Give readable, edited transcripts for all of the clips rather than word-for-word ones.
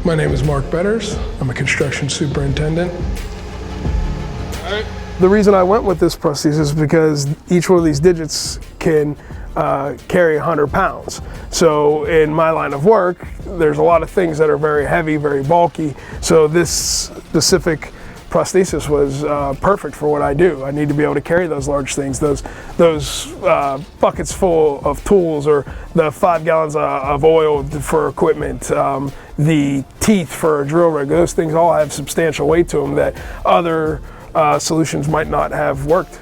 My name is Mark Betters. I'm a construction superintendent. The reason I went with this prosthesis is because each one of these digits can carry 100 pounds. So in my line of work, there's a lot of things that are very heavy, very bulky. So this specific prosthesis was perfect for what I do. I need to be able to carry those large things, those buckets full of tools, or the 5 gallons of oil for equipment, the teeth for a drill rig. Those things all have substantial weight to them that other solutions might not have worked.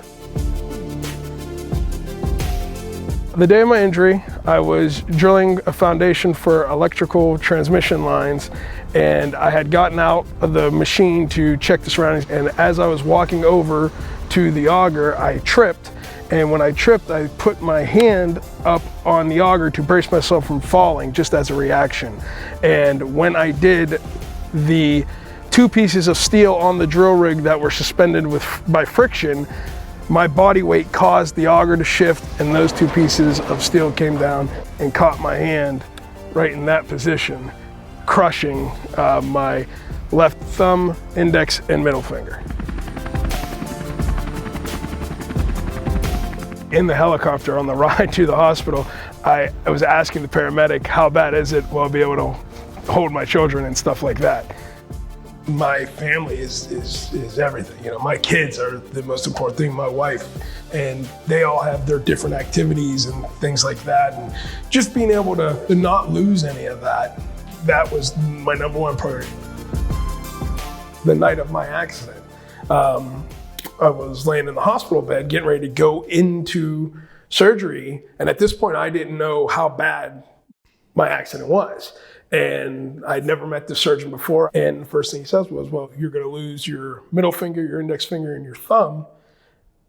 The day of my injury, I was drilling a foundation for electrical transmission lines, and I had gotten out of the machine to check the surroundings, and as I was walking over to the auger, I tripped, and when I tripped, I put my hand up on the auger to brace myself from falling, just as a reaction. And when I did, the 2 pieces of steel on the drill rig that were suspended by friction, my body weight caused the auger to shift, and those 2 pieces of steel came down and caught my hand right in that position, crushing my left thumb, index, and middle finger. In the helicopter on the ride to the hospital, I was asking the paramedic, how bad is it? Will I be able to hold my children and stuff like that? My family is everything. You know, my kids are the most important thing, my wife, and they all have their different activities and things like that. And just being able to not lose any of that, that was my #1 priority. The night of my accident, I was laying in the hospital bed, getting ready to go into surgery. And at this point, I didn't know how bad my accident was. And I'd never met the surgeon before. And the first thing he says was, well, you're gonna lose your middle finger, your index finger, and your thumb.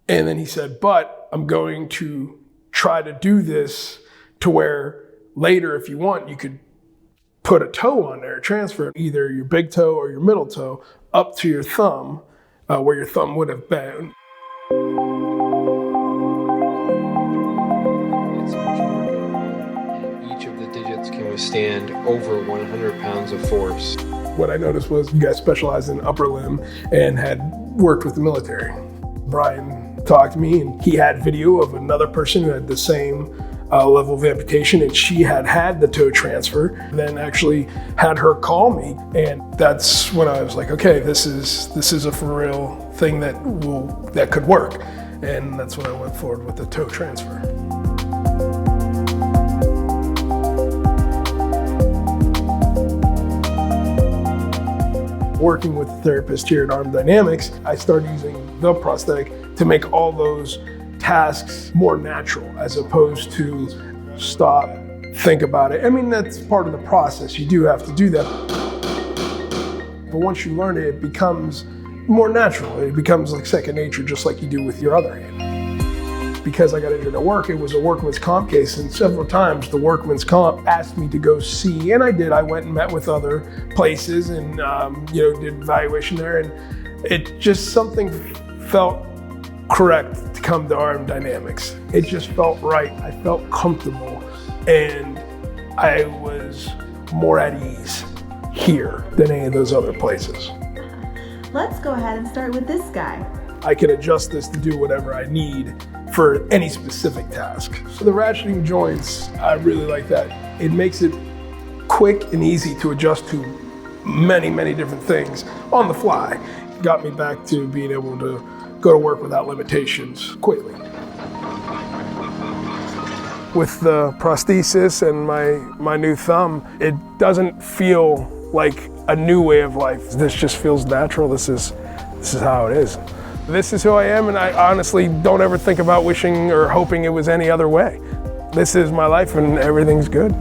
And then he said, but I'm going to try to do this to where later, if you want, you could put a toe on there, transfer either your big toe or your middle toe up to your thumb, where your thumb would have been. Can withstand over 100 pounds of force. What I noticed was you guys specialized in upper limb and had worked with the military. Brian talked to me, and he had video of another person who had the same level of amputation, and she had the toe transfer, then actually had her call me. And that's when I was like, okay, this is a for real thing that could work. And that's when I went forward with the toe transfer. Working with the therapist here at Arm Dynamics, I started using the prosthetic to make all those tasks more natural, as opposed to stop, think about it. I mean, that's part of the process. You do have to do that. But once you learn it, it becomes more natural. It becomes like second nature, just like you do with your other hand. Because I got injured at work, it was a workman's comp case, and several times the workman's comp asked me to go see, and I did. I went and met with other places and did evaluation there, and it just something felt correct to come to Arm Dynamics. It just felt right. I felt comfortable, and I was more at ease here than any of those other places. Let's go ahead and start with this guy. I can adjust this to do whatever I need for any specific task. So the ratcheting joints, I really like that. It makes it quick and easy to adjust to many, many different things on the fly. Got me back to being able to go to work without limitations quickly. With the prosthesis and my new thumb, it doesn't feel like a new way of life. This just feels natural. This is how it is. This is who I am, and I honestly don't ever think about wishing or hoping it was any other way. This is my life, and everything's good.